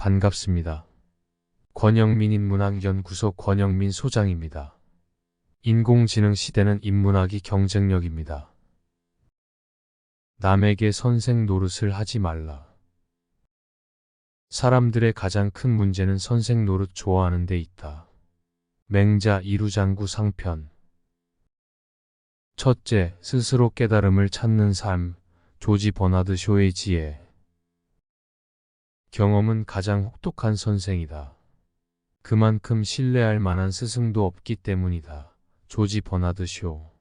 반갑습니다. 권영민 인문학연구소 권영민 소장입니다. 인공지능 시대는 인문학이 경쟁력입니다. 남에게 선생 노릇을 하지 말라. 사람들의 가장 큰 문제는 선생 노릇 좋아하는 데 있다. 맹자 이루장구 상편. 첫째, 스스로 깨달음을 찾는 삶. 조지 버나드 쇼의 지혜. 경험은 가장 혹독한 선생이다. 그만큼 신뢰할 만한 스승도 없기 때문이다. 조지 버나드 쇼.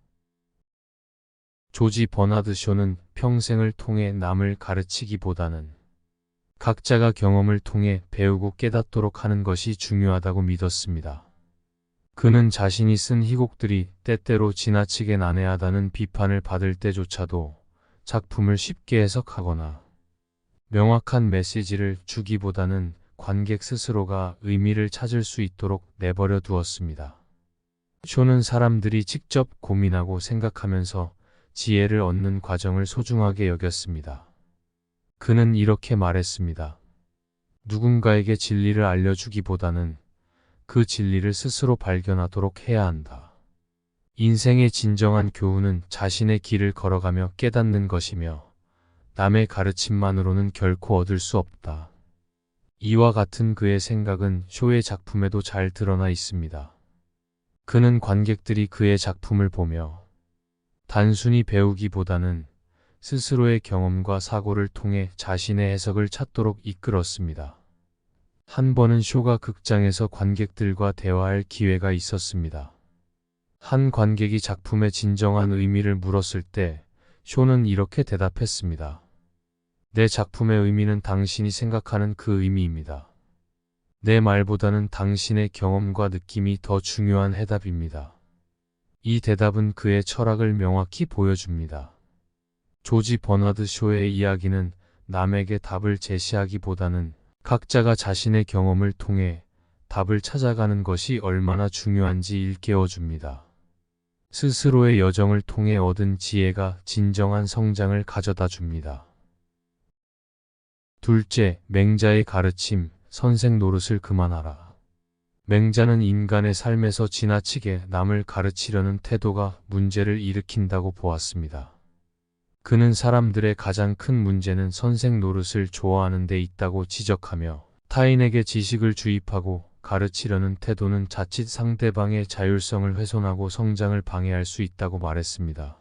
조지 버나드 쇼는 평생을 통해 남을 가르치기보다는 각자가 경험을 통해 배우고 깨닫도록 하는 것이 중요하다고 믿었습니다. 그는 자신이 쓴 희곡들이 때때로 지나치게 난해하다는 비판을 받을 때조차도 작품을 쉽게 해석하거나 명확한 메시지를 주기보다는 관객 스스로가 의미를 찾을 수 있도록 내버려 두었습니다. 쇼는 사람들이 직접 고민하고 생각하면서 지혜를 얻는 과정을 소중하게 여겼습니다. 그는 이렇게 말했습니다. 누군가에게 진리를 알려주기보다는 그 진리를 스스로 발견하도록 해야 한다. 인생의 진정한 교훈은 자신의 길을 걸어가며 깨닫는 것이며 남의 가르침만으로는 결코 얻을 수 없다. 이와 같은 그의 생각은 쇼의 작품에도 잘 드러나 있습니다. 그는 관객들이 그의 작품을 보며 단순히 배우기보다는 스스로의 경험과 사고를 통해 자신의 해석을 찾도록 이끌었습니다. 한 번은 쇼가 극장에서 관객들과 대화할 기회가 있었습니다. 한 관객이 작품의 진정한 의미를 물었을 때 쇼는 이렇게 대답했습니다. 내 작품의 의미는 당신이 생각하는 그 의미입니다. 내 말보다는 당신의 경험과 느낌이 더 중요한 해답입니다. 이 대답은 그의 철학을 명확히 보여줍니다. 조지 버나드 쇼의 이야기는 남에게 답을 제시하기보다는 각자가 자신의 경험을 통해 답을 찾아가는 것이 얼마나 중요한지 일깨워줍니다. 스스로의 여정을 통해 얻은 지혜가 진정한 성장을 가져다 줍니다. 둘째, 맹자의 가르침, 선생 노릇을 그만하라. 맹자는 인간의 삶에서 지나치게 남을 가르치려는 태도가 문제를 일으킨다고 보았습니다. 그는 사람들의 가장 큰 문제는 선생 노릇을 좋아하는 데 있다고 지적하며 타인에게 지식을 주입하고 가르치려는 태도는 자칫 상대방의 자율성을 훼손하고 성장을 방해할 수 있다고 말했습니다.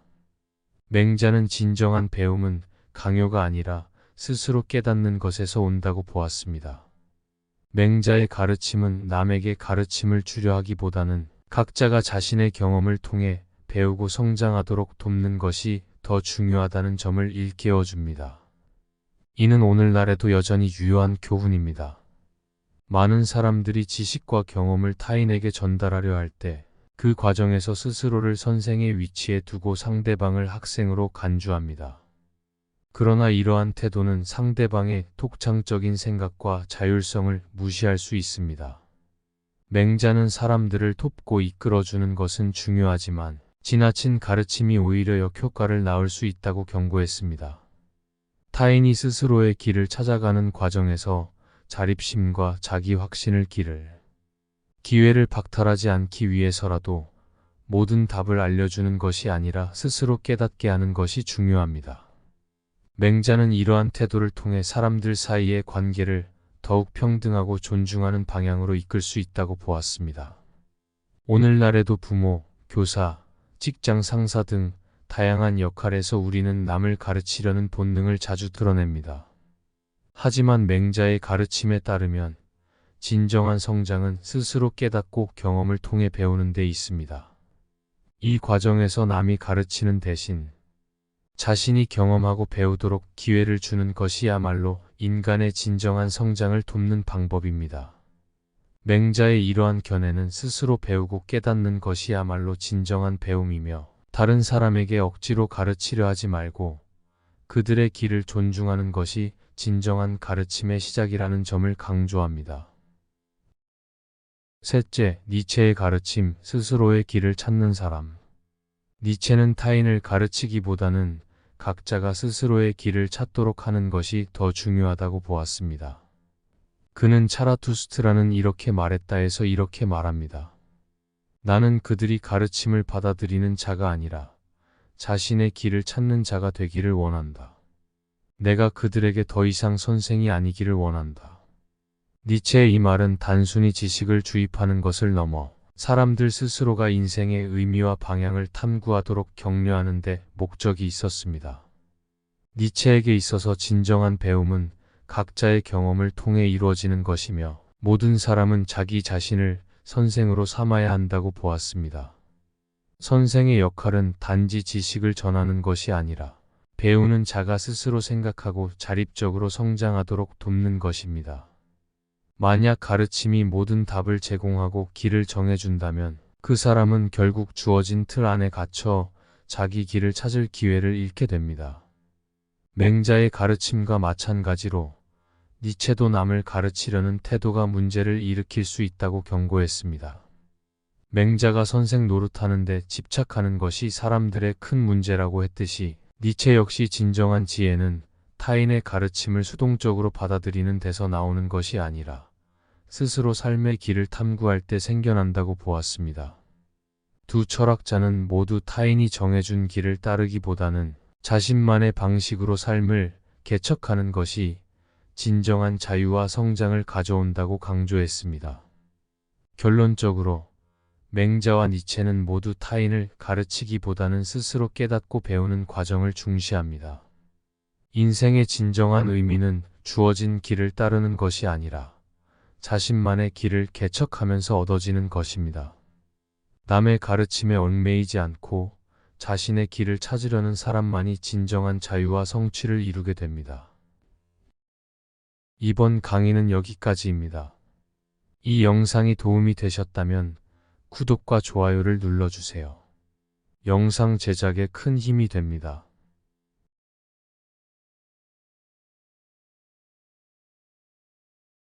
맹자는 진정한 배움은 강요가 아니라 스스로 깨닫는 것에서 온다고 보았습니다. 맹자의 가르침은 남에게 가르침을 주려 하기보다는 각자가 자신의 경험을 통해 배우고 성장하도록 돕는 것이 더 중요하다는 점을 일깨워줍니다. 이는 오늘날에도 여전히 유효한 교훈입니다. 많은 사람들이 지식과 경험을 타인에게 전달하려 할 때 그 과정에서 스스로를 선생의 위치에 두고 상대방을 학생으로 간주합니다. 그러나 이러한 태도는 상대방의 독창적인 생각과 자율성을 무시할 수 있습니다. 맹자는 사람들을 돕고 이끌어주는 것은 중요하지만 지나친 가르침이 오히려 역효과를 낳을 수 있다고 경고했습니다. 타인이 스스로의 길을 찾아가는 과정에서 자립심과 자기 확신을 기를 기회를 박탈하지 않기 위해서라도 모든 답을 알려주는 것이 아니라 스스로 깨닫게 하는 것이 중요합니다. 맹자는 이러한 태도를 통해 사람들 사이의 관계를 더욱 평등하고 존중하는 방향으로 이끌 수 있다고 보았습니다. 오늘날에도 부모, 교사, 직장 상사 등 다양한 역할에서 우리는 남을 가르치려는 본능을 자주 드러냅니다. 하지만 맹자의 가르침에 따르면 진정한 성장은 스스로 깨닫고 경험을 통해 배우는 데 있습니다. 이 과정에서 남이 가르치는 대신 자신이 경험하고 배우도록 기회를 주는 것이야말로 인간의 진정한 성장을 돕는 방법입니다. 맹자의 이러한 견해는 스스로 배우고 깨닫는 것이야말로 진정한 배움이며 다른 사람에게 억지로 가르치려 하지 말고 그들의 길을 존중하는 것이 진정한 가르침의 시작이라는 점을 강조합니다. 셋째, 니체의 가르침, 스스로의 길을 찾는 사람. 니체는 타인을 가르치기보다는 각자가 스스로의 길을 찾도록 하는 것이 더 중요하다고 보았습니다. 그는 차라투스트라는 이렇게 말했다에서 이렇게 말합니다. 나는 그들이 가르침을 받아들이는 자가 아니라 자신의 길을 찾는 자가 되기를 원한다. 내가 그들에게 더 이상 선생이 아니기를 원한다. 니체의 이 말은 단순히 지식을 주입하는 것을 넘어 사람들 스스로가 인생의 의미와 방향을 탐구하도록 격려하는 데 목적이 있었습니다. 니체에게 있어서 진정한 배움은 각자의 경험을 통해 이루어지는 것이며 모든 사람은 자기 자신을 선생으로 삼아야 한다고 보았습니다. 선생의 역할은 단지 지식을 전하는 것이 아니라 배우는 자가 스스로 생각하고 자립적으로 성장하도록 돕는 것입니다. 만약 가르침이 모든 답을 제공하고 길을 정해준다면 그 사람은 결국 주어진 틀 안에 갇혀 자기 길을 찾을 기회를 잃게 됩니다. 맹자의 가르침과 마찬가지로 니체도 남을 가르치려는 태도가 문제를 일으킬 수 있다고 경고했습니다. 맹자가 선생 노릇하는데 집착하는 것이 사람들의 큰 문제라고 했듯이 니체 역시 진정한 지혜는 타인의 가르침을 수동적으로 받아들이는 데서 나오는 것이 아니라 스스로 삶의 길을 탐구할 때 생겨난다고 보았습니다. 두 철학자는 모두 타인이 정해준 길을 따르기보다는 자신만의 방식으로 삶을 개척하는 것이 진정한 자유와 성장을 가져온다고 강조했습니다. 결론적으로 맹자와 니체는 모두 타인을 가르치기보다는 스스로 깨닫고 배우는 과정을 중시합니다. 인생의 진정한 의미는 주어진 길을 따르는 것이 아니라 자신만의 길을 개척하면서 얻어지는 것입니다. 남의 가르침에 얽매이지 않고 자신의 길을 찾으려는 사람만이 진정한 자유와 성취를 이루게 됩니다. 이번 강의는 여기까지입니다. 이 영상이 도움이 되셨다면 구독과 좋아요를 눌러주세요. 영상 제작에 큰 힘이 됩니다.